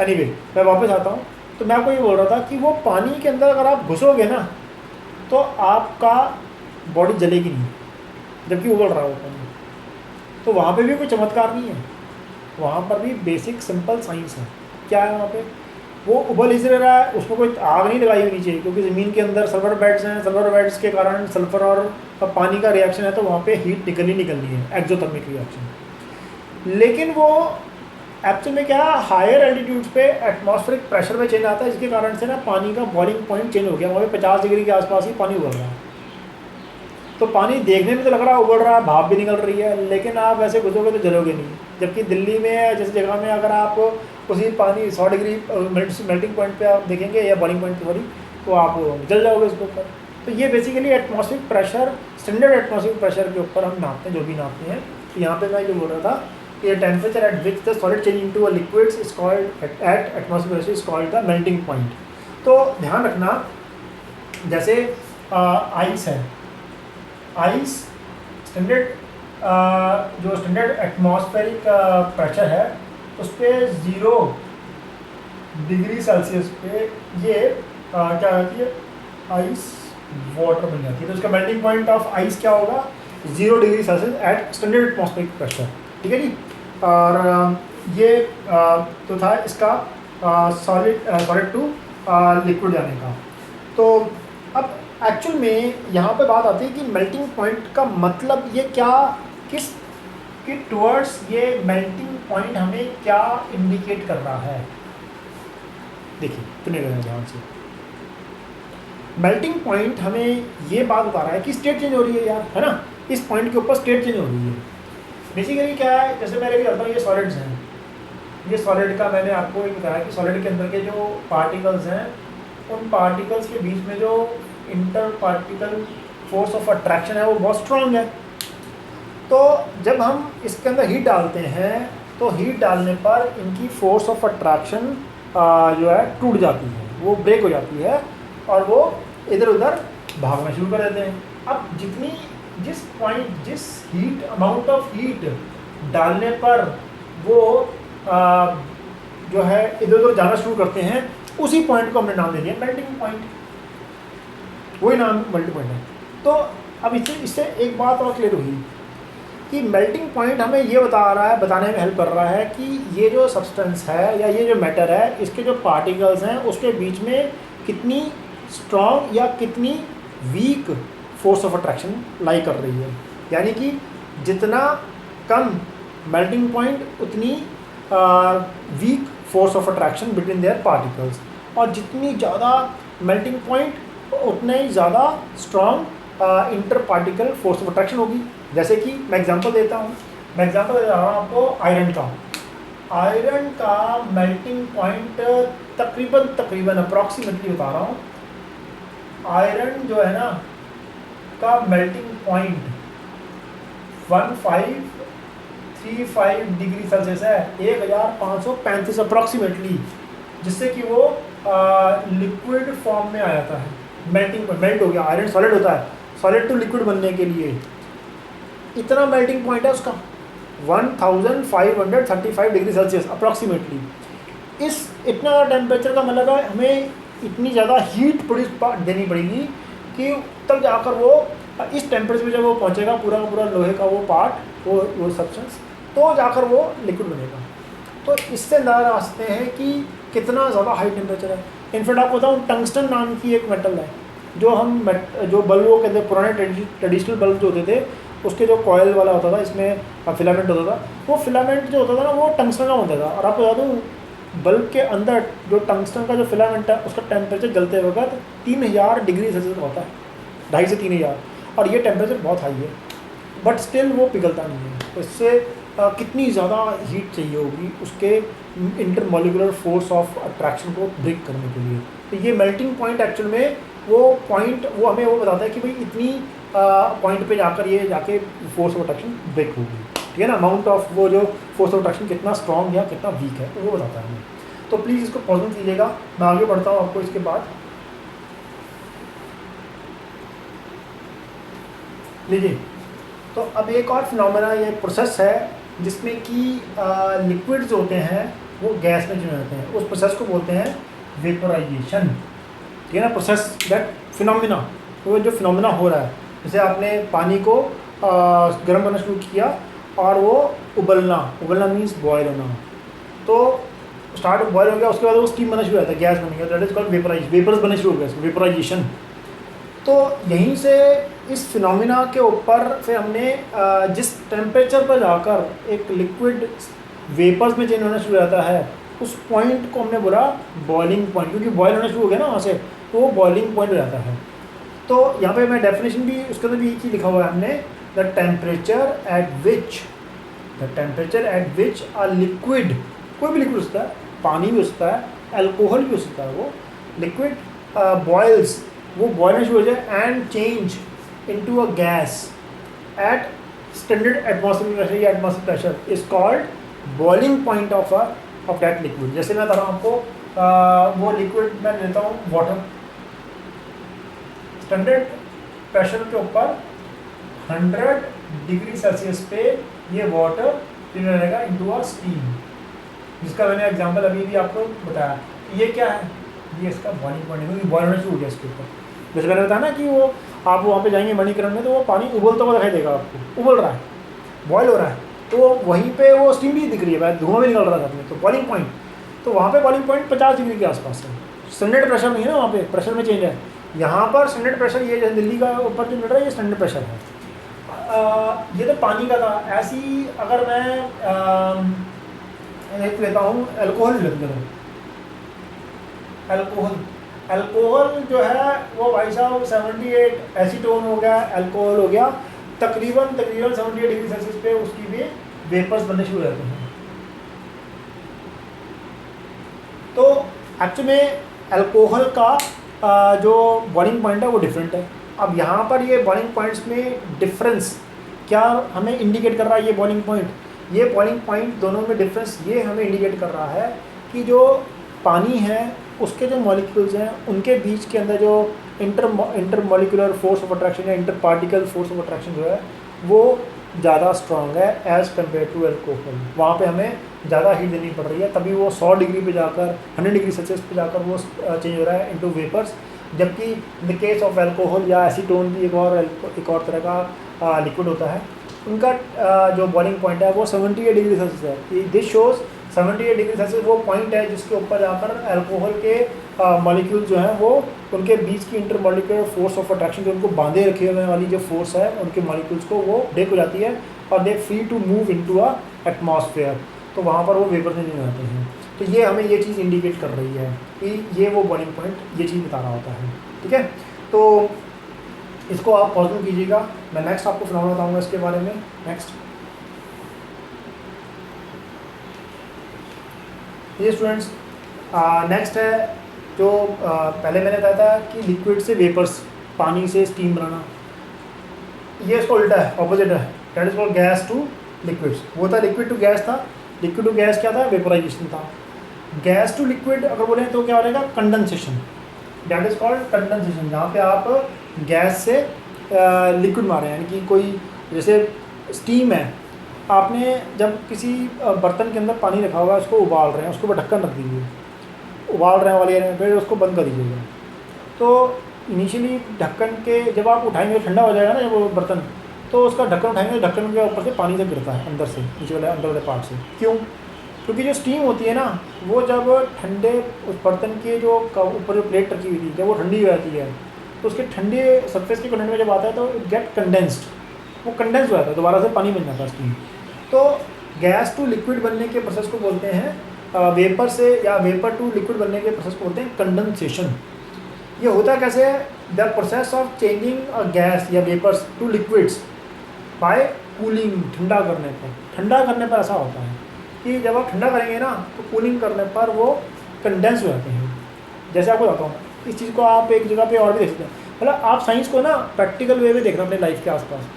एनीवे मैं वापस आता हूँ, तो मैं आपको ये बोल रहा था कि वो पानी के अंदर अगर आप घुसोगे ना तो आपका बॉडी जलेगी नहीं, जबकि उबल रहा है वो पानी। तो वहाँ पे भी कोई चमत्कार नहीं है, वहाँ पर भी बेसिक सिंपल साइंस है। क्या है वहाँ पे, वो उबल इसलिए रहा है, उसमें कोई आग नहीं लगाई हुई चाहिए, क्योंकि ज़मीन के अंदर सल्फर बेड्स हैं, सल्फर बेड्स के कारण सल्फर और पानी का रिएक्शन है, तो वहाँ पे हीट निकलनी है, एक्सोथर्मिक रिएक्शन। लेकिन वो एक्चुअल में क्या, हायर एल्टीट्यूड्स पे एटमॉस्फेरिक प्रेशर में चेंज आता है, जिसके कारण से ना पानी का बॉइलिंग पॉइंट चेंज हो गया, वहाँ पे 50 डिग्री के आसपास ही पानी उबल रहा है। तो पानी देखने में तो लग रहा है उबल रहा है, भाप भी निकल रही है, लेकिन आप वैसे घुसोगे तो जलोगे नहीं। जबकि दिल्ली में जैसे जगह में अगर आप उसी पानी 100 डिग्री मेल्टिंग पॉइंट पे आप देखेंगे या बॉइलिंग पॉइंट पे, सॉरी, तो आप जल जाओगे उसके ऊपर। तो ये basically atmospheric pressure, standard atmospheric pressure के ऊपर हम नापते हैं, जो भी नापते हैं। तो यहाँ पे मैं जो बोल रहा था कि temperature at which the solid change into a liquids is called at atmospheric pressure is called the melting point. तो ध्यान रखना, जैसे आइस है, आइस स्टैंडर्ड जो स्टैंडर्ड एटमॉस्फेरिक प्रेशर है उस पर 0 डिग्री सेल्सियस पे ये क्या होती है, आइस वाटर बन जाती है। तो इसका मेल्टिंग पॉइंट ऑफ आइस क्या होगा, 0 degree Celsius at standard atmospheric pressure, ठीक है जी। और ये तो था इसका सॉलिड टू लिक्विड जाने का। तो अब एक्चुअल में यहाँ पे बात आती है कि मेल्टिंग पॉइंट का मतलब ये क्या, किस कि टुवर्ड्स ये मेल्टिंग पॉइंट हमें क्या इंडिकेट कर रहा है। देखिए सुनिएगा ध्यान से, मेल्टिंग पॉइंट हमें ये बात बता रहा है कि स्टेट चेंज हो रही है यार, है ना, इस पॉइंट के ऊपर स्टेट चेंज हो रही है। बेसिकली क्या है, जैसे मैंने भी करता हूँ, ये सॉलिड्स हैं, ये सॉलिड का मैंने आपको एक बताया कि सॉलिड के अंदर के जो पार्टिकल्स हैं, उन पार्टिकल्स के बीच में जो inter particle force of attraction है वो बहुत स्ट्रॉन्ग है। तो जब हम इसके अंदर हीट डालते हैं तो हीट डालने पर इनकी फोर्स ऑफ अट्रैक्शन जो है टूट जाती है, वो ब्रेक हो जाती है और वो इधर उधर भागना शुरू कर देते हैं। अब जिस पॉइंट, जिस हीट, अमाउंट ऑफ हीट डालने पर वो जो है इधर उधर जाना शुरू करते हैं, उसी पॉइंट को हमने नाम दे दिया मेल्टिंग पॉइंट, वही नाम मेल्टिंग पॉइंट है। तो अब इससे एक बात और क्लियर हुई कि मेल्टिंग पॉइंट हमें ये बताने में हेल्प कर रहा है कि ये जो सब्सटेंस है या ये जो मैटर है, इसके जो पार्टिकल्स हैं उसके बीच में कितनी स्ट्रॉन्ग या कितनी वीक फोर्स ऑफ अट्रैक्शन लाई कर रही है। यानी कि जितना कम मेल्टिंग पॉइंट उतनी weak force of attraction between their particles, और जितनी ज़्यादा मेल्टिंग पॉइंट उतने ही ज़्यादा strong inter particle force of attraction होगी। जैसे कि मैं एग्जांपल देता हूँ, मैं एग्जांपल दे रहा हूँ आपको आयरन का मेल्टिंग पॉइंट तकरीबन अप्रॉक्सीमेटली बता रहा हूँ। आयरन जो है ना का मेल्टिंग पॉइंट 1535 डिग्री सेल्सियस है, 1535 अप्रॉक्सीमेटली, जिससे कि वो लिक्विड फॉर्म में आ जाता है। मेल्टिंग मेल्ट हो गया, आयरन सॉलिड होता है, सॉलिड टू लिक्विड बनने के लिए इतना मेल्टिंग पॉइंट है उसका 1535 डिग्री सेल्सियस अप्रॉक्सीमेटली। इस इतना टेम्परेचर का मतलब है हमें इतनी ज़्यादा हीट प्रोड्यूस देनी पड़ेगी कि तब जाकर वो इस टेम्परेचर पे जब वो पहुंचेगा पूरा का पूरा लोहे का वो पार्ट, वो सब्सटेंस, तो जाकर वो लिक्विड बनेगा। तो इससे अंदाजा आ सकते हैं कि कितना ज़्यादा हाई टेम्परेचर है। इनफैक्ट आपको बताऊँ, टंगस्टन नाम की एक मेटल है जो बल्बों के अंदर पुराने ट्रेडिशनल बल्ब जो होते थे उसके जो कॉयल वाला होता था, इसमें फिलामेंट होता था, वो फिलामेंट जो होता था ना वो टंगस्टन का होता था। और आपको बता दूँ, बल्ब के अंदर जो टंगस्टन का जो फिलामेंट है उसका टेम्परेचर जलते वक्त 3000 डिग्री सेल्सियस होता है, 2.5 से 3000, और ये टेम्परेचर बहुत हाई है, बट स्टिल वो पिघलता नहीं है। तो इससे कितनी ज़्यादा हीट चाहिए होगी उसके इंटरमॉलिकुलर फोर्स ऑफ अट्रैक्शन को ब्रेक करने के लिए। तो ये मेल्टिंग पॉइंट एक्चुअल में वो हमें वो बताता है कि भाई इतनी पॉइंट पे जाकर ये जाके फोर्स ऑफ अट्रैक्शन ब्रेक होगी, ठीक है ना। अमाउंट ऑफ वो जो फोर्स ऑफ अट्रैक्शन कितना स्ट्रॉन्ग या कितना वीक है वो बताता है हमें। तो प्लीज़ इसको पॉज कीजिएगा, मैं आगे बढ़ता हूँ आपको इसके बाद। लीजिए, तो अब एक और फिनोमेना, ये प्रोसेस है जिसमें कि लिक्विड्स होते हैं वो गैस में चेंज होते हैं। उस प्रोसेस को बोलते हैं वेपोराइजेशन, ठीक है ना। प्रोसेस दैट फिनोमेना, वो जो फिनोमेना हो रहा है, जैसे आपने पानी को गर्म करना शुरू किया और वो उबलना मीन्स बॉयल होना, तो स्टार्ट बॉयल हो गया, उसके बाद वो स्टीम बनना शुरू हो जाता है, गैस बन गया, दैट इज कॉल्ड वेपर्स बनने शुरू हो गया, वेपोराइजेशन। तो यहीं से इस फिनोमिना के ऊपर फिर हमने जिस टेम्परेचर पर जाकर एक लिक्विड वेपर्स में चेंज होना शुरू हो जाता है, उस पॉइंट को हमने बोला बॉइलिंग पॉइंट, क्योंकि बॉयल होना शुरू हो गया ना वहाँ से, तो वो बॉइलिंग पॉइंट हो जाता है। तो यहाँ पे मैं डेफिनेशन भी उसके अंदर भी एक चीज़ लिखा हुआ है हमने, the temperature at which a liquid, कोई भी लिक्विड हो सकता है, पानी भी हो सकता है, अल्कोहल भी हो सकता है, वो लिक्विड बॉयल्स, वो बॉयलना शुरू हो जाए and change into a gas at standard atmospheric pressure या atmospheric pressure is called boiling point of that liquid. जैसे मैं बता रहा हूँ आपको, वो लिक्विड मैं लेता हूँ वाटर, स्टैंडर्ड प्रेशर के ऊपर 100 डिग्री सेल्सियस पे ये वाटर चेंज रहेगा इनटू अ स्टीम, जिसका मैंने एग्जांपल अभी भी आपको बताया। ये क्या है, ये इसका बॉइलिंग पॉइंट है, क्योंकि बॉयल होना शुरू हो गया इसके ऊपर। जैसे मैंने बताया ना कि वो आप वहाँ पे जाएंगे मणिकरण में, तो वो पानी उबलता हुआ दिखाई देगा आपको, उबल रहा है, बॉयल हो रहा है, तो वहीं पे वो स्टीम भी दिख रही है, धुआं भी निकल रहा था अपने, तो बॉइलिंग पॉइंट, तो वहाँ पे बॉइलिंग पॉइंट 50 डिग्री के आसपास है। स्टैंडर्ड प्रेशर नहीं है ना, वहाँ पे प्रेशर में चेंज है। यहाँ पर स्टैंडर्ड प्रेशर, ये जैसे दिल्ली का ऊपर जो मिल रहा है, ये स्टैंडर्ड प्रेशर है। ये तो पानी का था। ऐसी अगर मैं एक लेता हूँ, अल्कोहल लेते हूँ, अल्कोहल जो है वो भाई साहब 78 एसीटोन हो गया, अल्कोहल हो गया, तकरीबन 78 डिग्री सेल्सियस पे उसकी भी वेपर्स बनने शुरू हो जाते हैं। तो एक्चुअली में अल्कोहल का जो बॉइलिंग पॉइंट है वो डिफरेंट है। अब यहाँ पर ये बॉइलिंग पॉइंट्स में डिफरेंस क्या हमें इंडिकेट कर रहा है, ये बॉइलिंग पॉइंट दोनों में डिफरेंस ये हमें इंडिकेट कर रहा है कि जो पानी है उसके जो मॉलिक्यूल्स हैं उनके बीच के अंदर जो इंटरमॉलिकुलर फोर्स ऑफ अट्रैक्शन या inter particle force of attraction जो है वो ज़्यादा स्ट्रॉन्ग है एज़ कम्पेयर टू अल्कोहल। वहाँ पे हमें ज़्यादा हीट देनी पड़ रही है, तभी वो 100 डिग्री पे जाकर 100 डिग्री सेल्सियस पे जाकर वो चेंज हो रहा है इनटू वेपर्स। जबकि in the case of alcohol या एसीटोन भी एक और तरह का लिक्विड होता है, उनका जो बॉइलिंग पॉइंट है वो 78 डिग्री सेल्सियस है। दिस शोज़ 78 डिग्री सेल्सियस वो पॉइंट है जिसके ऊपर जाकर अल्कोहल के मॉलिक्यूल जो हैं वो उनके बीच की इंटरमॉलिक्यूलर फोर्स ऑफ अट्रैक्शन जो उनको बांधे रखे हुए वाली जो फोर्स है उनके मॉलिक्यूल्स को वो ब्रेक हो जाती है और they free to move into a atmosphere, तो वहाँ पर वो वेपर में नहीं आते हैं। तो ये हमें ये चीज़ इंडिकेट कर रही है कि ये वो बॉइलिंग पॉइंट ये चीज़ बता रहा होता है, ठीक है। तो इसको आप पॉज कीजिएगा, मैं नेक्स्ट आपको फिनोमेना बताऊँगा इसके बारे में। नेक्स्ट ये स्टूडेंट्स नेक्स्ट है जो पहले मैंने बताया था कि लिक्विड से वेपर्स, पानी से स्टीम बनाना, ये इसको उल्टा है, ऑपोजिट है, that is called gas two liquids. वो था लिक्विड टू गैस था, लिक्विड टू गैस क्या था, वेपोराइजेशन था। गैस टू लिक्विड अगर बोलें तो क्या हो जाएगा, condensation, that is called condensation, जहाँ पे आप गैस से लिक्विड मारे, यानी कि कोई जैसे स्टीम है, आपने जब किसी बर्तन के अंदर पानी रखा हुआ है उसको उबाल रहे हैं, उसके ऊपर ढक्कन रख दीजिए, उबाल रहे हैं वाले एरिया में, फिर उसको बंद कर दीजिएगा। तो इनिशियली ढक्कन के जब आप उठाएंगे ठंडा हो जाएगा ना जब वो बर्तन, तो उसका ढक्कन उठाएंगे तो ढक्कन के ऊपर से पानी से गिरता है अंदर से, नीचे वाले अंदर वाले पार्ट से। क्यों? क्योंकि जो स्टीम होती है ना, वो जब ठंडे उस बर्तन के जो ऊपर जो प्लेट रखी हुई थी जब वो ठंडी हो जाती है, तो उसके ठंडे सरफेस के कंटेंट में जब आता है तो इट गेट कंडेंस्ड, वो कंडेंस हो जाता है, दोबारा से पानी बन जाता है स्टीम। तो गैस टू लिक्विड बनने के प्रोसेस को बोलते हैं वेपर से, या वेपर टू लिक्विड बनने के प्रोसेस को बोलते हैं कंडेंसेशन। ये होता कैसे है? The process of changing a gas या vapours to liquids by cooling, ठंडा करने पर। ठंडा करने पर ऐसा होता है कि जब आप ठंडा करेंगे ना तो कूलिंग करने पर वो कंडेंस हो जाते हैं। जैसे आपको बताता हूँ, इस चीज़ को आप एक जगह पे और भी देख सकते हैं। मतलब आप साइंस को ना प्रैक्टिकल वे में देखना अपने लाइफ के आसपास।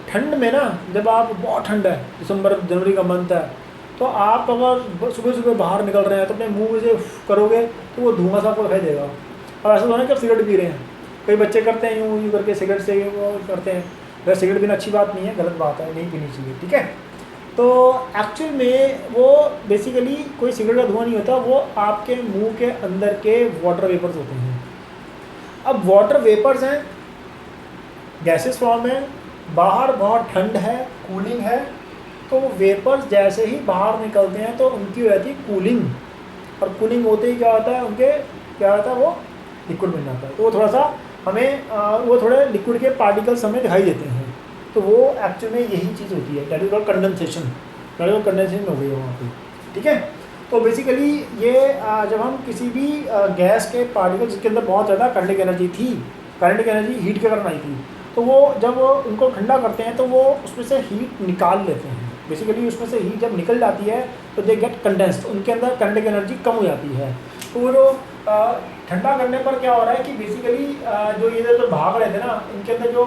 ठंड में ना, जब आप बहुत ठंड है, दिसंबर जनवरी का मंथ है, तो आप अगर सुबह सुबह बाहर निकल रहे हैं तो अपने मुंह में से करोगे तो वो धुआं सा आपको दिखाई देगा। और ऐसा होना कि आप सिगरेट पी रहे हैं, कई बच्चे करते हैं यूँ करके सिगरेट से वो करते हैं। वैसे सिगरेट पीना अच्छी बात नहीं है, गलत बात है, नहीं पीनी चाहिए, ठीक है। तो एक्चुअल में वो बेसिकली कोई सिगरेट का धुआं नहीं होता, वो आपके मुंह के अंदर के वाटर वेपर्स होते हैं। अब वाटर वेपर्स हैं, गैसेस फॉर्म है, बाहर बहुत ठंड है, कूलिंग है, तो वेपर्स जैसे ही बाहर निकलते हैं तो उनकी हो जाती है कूलिंग, और कूलिंग होते ही क्या होता है, उनके क्या होता है, वो लिक्विड बन जाता है। तो वो थोड़ा सा हमें वो थोड़े लिक्विड के पार्टिकल्स हमें दिखाई देते हैं। तो वो एक्चुअल में यही चीज़ होती है, that is called condensation. Condensation हो गई है वहाँ पे, ठीक है। तो बेसिकली ये जब हम किसी भी गैस के पार्टिकल जिसके अंदर बहुत ज़्यादा काइनेटिक एनर्जी थी, काइनेटिक एनर्जी हीट के कारण आई थी, तो वो जब उनको ठंडा करते हैं तो वो उसमें से हीट निकाल लेते हैं। बेसिकली उसमें से हीट जब निकल जाती है तो दे गेट कंडेंस्ड, उनके अंदर काइनेटिक एनर्जी कम हो जाती है। तो वो जो ठंडा करने पर क्या हो रहा है कि बेसिकली जो ये जो भाग रहे थे ना, इनके अंदर जो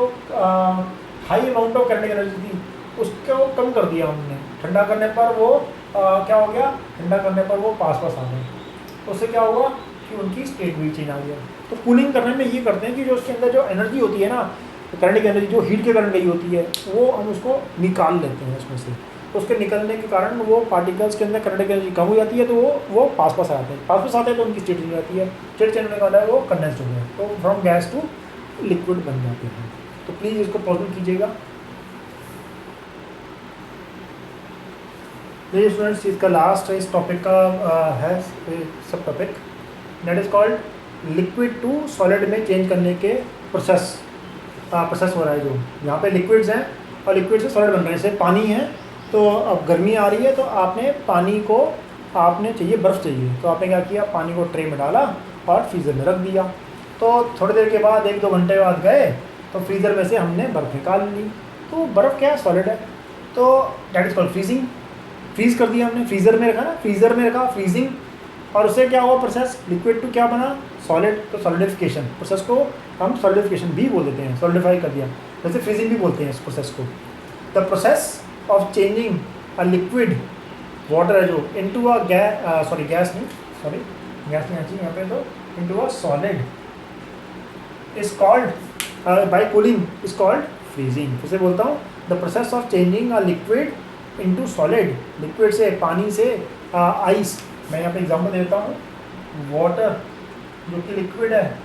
high amount of kinetic energy थी उसको कम कर दिया हमने। ठंडा करने पर वो क्या हो गया, ठंडा करने पर वो पास आ गए। उससे क्या हुआ कि उनकी स्टेट भी चेंज आ गया। तो कूलिंग करने में ये करते हैं कि जो उसके अंदर जो एनर्जी होती है ना, काइनेटिक एनर्जी जो हीट के कारण गई होती है, वो हम उसको निकाल लेते हैं उसमें से। तो उसके निकलने के कारण वो पार्टिकल्स के अंदर काइनेटिक एनर्जी कम हो जाती है, तो वो पास आ जाते हैं। पास आते हैं तो उनकी स्टेट चेंज हो जाती है। स्टेट चेंज होने का मतलब है वो कंडेंस हो गया, तो फ्रॉम गैस टू लिक्विड बन जाते हैं। तो प्लीज़ इसको पॉज कीजिएगा। ये स्टूडेंट्स इसका लास्ट इस टॉपिक का है subtopic, that is called liquid to solid में चेंज करने के प्रोसेस हो रहा है। जो यहाँ पे लिक्विड्स हैं और लिक्विड से सॉलिड बन रहे हैं। जैसे पानी है, तो अब गर्मी आ रही है तो आपने पानी को, आपने चाहिए बर्फ़ चाहिए, तो आपने क्या किया, पानी को ट्रे में डाला और फ्रीज़र में रख दिया। तो थोड़ी देर के बाद 1-2 घंटे बाद गए तो फ्रीज़र में से हमने बर्फ़ निकाल ली। तो बर्फ़ क्या है, सॉलिड है, तो that is called freezing. Freeze कर दिया हमने, फ्रीज़र में रखा ना, फ्रीज़र में रखा, फ्रीजिंग, और उससे क्या हुआ प्रोसेस, लिक्विड टू क्या बना, सॉलिड। तो सॉलिडिफिकेशन प्रोसेस को हम सॉलिडिफिकेशन भी बोल देते हैं, सॉलिडिफाई कर दिया, वैसे फ्रीजिंग भी बोलते हैं इस प्रोसेस को। The process of changing a liquid, water है जो, इनटू अ गैस नहीं आना चाहिए यहाँ पे, तो into a solid is called by cooling is called freezing. फिर से बोलता हूँ, the process of changing a liquid into solid, liquid से, पानी से आइस। मैं यहाँ पे एग्जांपल देता हूँ, वाटर जो कि लिक्विड है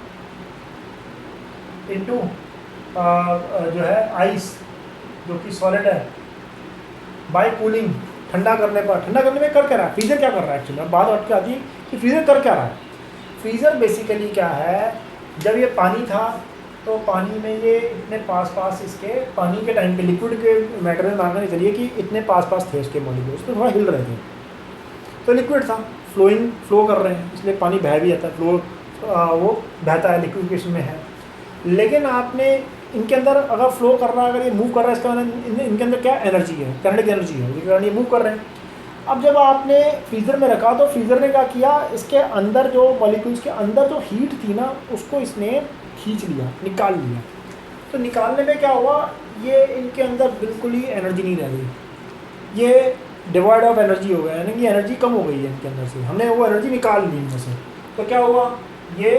इनटू जो है आइस जो कि सॉलिड है, बाय कूलिंग, ठंडा करने पर। ठंडा करने में कर क्या रहा है, फ्रीज़र क्या कर रहा है एक्चुअली, अब बात अटक आती है कि फ्रीज़र कर क्या रहा है। फ्रीज़र बेसिकली क्या है, जब ये पानी था तो पानी में ये इतने पास इसके, पानी के टाइम पे लिक्विड के मैटर में मानना नहीं चलिए कि इतने पास थे उसके मॉलिक्यूल्स, तो थोड़ा हिल रहे थे, तो लिक्विड था, फ्लो कर रहे हैं, इसलिए पानी बह भी जाता है, वो बहता है, लिक्विफिकेशन में है। लेकिन आपने इनके अंदर अगर फ्लो कर रहा है, अगर ये मूव कर रहा है, इसका मतलब इनके अंदर क्या एनर्जी है, काइनेटिक एनर्जी है, जिसके कारण ये मूव कर रहे हैं। अब जब आपने फ्रीज़र में रखा तो फ्रीज़र ने क्या किया, इसके अंदर जो मॉलिक्यूल्स के अंदर जो हीट थी ना, उसको इसने खींच लिया, निकाल लिया। तो निकालने में क्या हुआ, ये इनके अंदर बिल्कुल ही एनर्जी नहीं रह गई, ये डिवाइड ऑफ एनर्जी हो गया, यानी कि एनर्जी कम हो गई है इनके अंदर से, हमने वो एनर्जी निकाल ली इनमें से। तो क्या हुआ, ये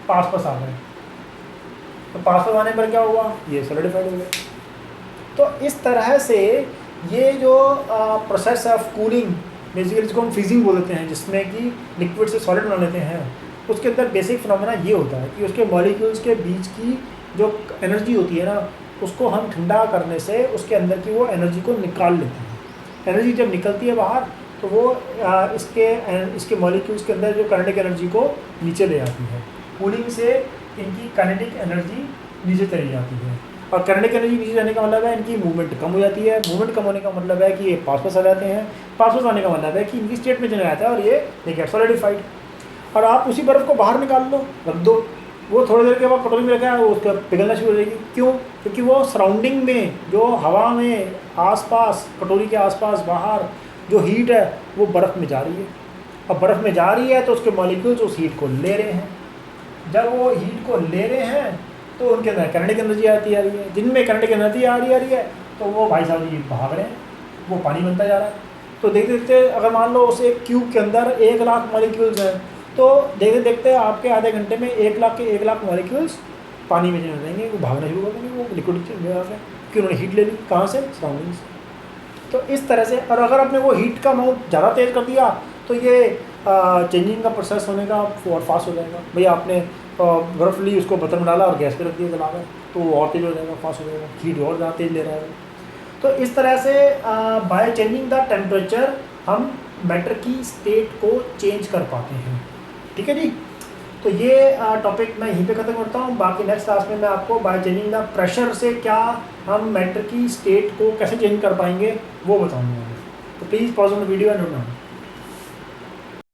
पास आ गए, तो पास आने पर क्या हुआ, ये सॉलिडिफाइड हो गए। तो इस तरह से ये जो प्रोसेस ऑफ कूलिंग बेसिकली जिसको हम फ्रीजिंग बोल देते हैं, जिसमें कि लिक्विड से सॉलिड बना लेते हैं, उसके अंदर बेसिक फिनोमेना ये होता है कि उसके मॉलिक्यूल्स के बीच की जो एनर्जी होती है ना, उसको हम ठंडा करने से उसके अंदर की वो एनर्जी को निकाल लेते हैं। एनर्जी जब निकलती है बाहर तो वो इसके मॉलिक्यूल्स के अंदर जो काइनेटिक एनर्जी को नीचे ले आती है। कूलिंग से इनकी काइनेटिक एनर्जी नीचे चली जाती है, और काइनेटिक एनर्जी नीचे जाने का मतलब है इनकी मूवमेंट कम हो जाती है। मूवमेंट कम होने का मतलब है कि ये पास आ जाते हैं। पास आने का मतलब है कि इनकी स्टेट में चले जाता है और ये गेट सॉलिडिफाइड। और आप उसी बर्फ़ को बाहर निकाल लो, रख दो, वो थोड़ी देर के बाद कटोरी में रखा है वो उसका पिघलना शुरू हो जाएगी। क्यों? क्योंकि वो सराउंडिंग में जो हवा में आसपास, कटोरी के आसपास बाहर जो हीट है वो बर्फ़ में जा रही है। अब बर्फ़ में जा रही है तो उसके मॉलिक्यूल्स उस हीट को ले रहे हैं। जब वो हीट को ले रहे हैं तो उनके अंदर काइनेटिक एनर्जी आती आ रही है। जिनमें काइनेटिक एनर्जी आ रही है तो वो भाई साहब जी भाग रहे हैं, वो पानी बनता जा रहा है। तो देखते देखते अगर मान लो उस एक क्यूब के अंदर 1 लाख मॉलिक्यूल्स हैं, तो देखते देखते आपके आधे घंटे में 1 लाख के 1 लाख मॉलिक्यूल्स पानी में चले जाएंगे, वो भागना शुरू कर देंगे, वो लिक्विड में आ गए क्योंकि उन्होंने हीट ले ली। कहाँ से? सराउंडिंग से। तो इस तरह से, और अगर आपने वो हीट का अमाउंट ज़्यादा तेज़ कर दिया तो ये चेंजिंग का प्रोसेस होने का और फास्ट हो जाएगा। भैया आपने बर्फ़ ली, उसको बर्तन में डाला और गैस पे रख दिया, जला गया, तो वो और तेज़ हो जाएगा, फास्ट हो जाएगा, हीट और ज़्यादा तेज़ ले रहा है। तो इस तरह से बाय चेंजिंग द टेम्परेचर हम मैटर की स्टेट को चेंज कर पाते हैं। ठीक है जी। तो ये टॉपिक मैं यहीं पे ख़त्म करता हूँ। बाकी नेक्स्ट क्लास में मैं आपको बाय चेंजिंग द प्रेशर से क्या हम मैटर की स्टेट को कैसे चेंज कर पाएंगे वो बताऊँगा। तो please pause on the video and note down.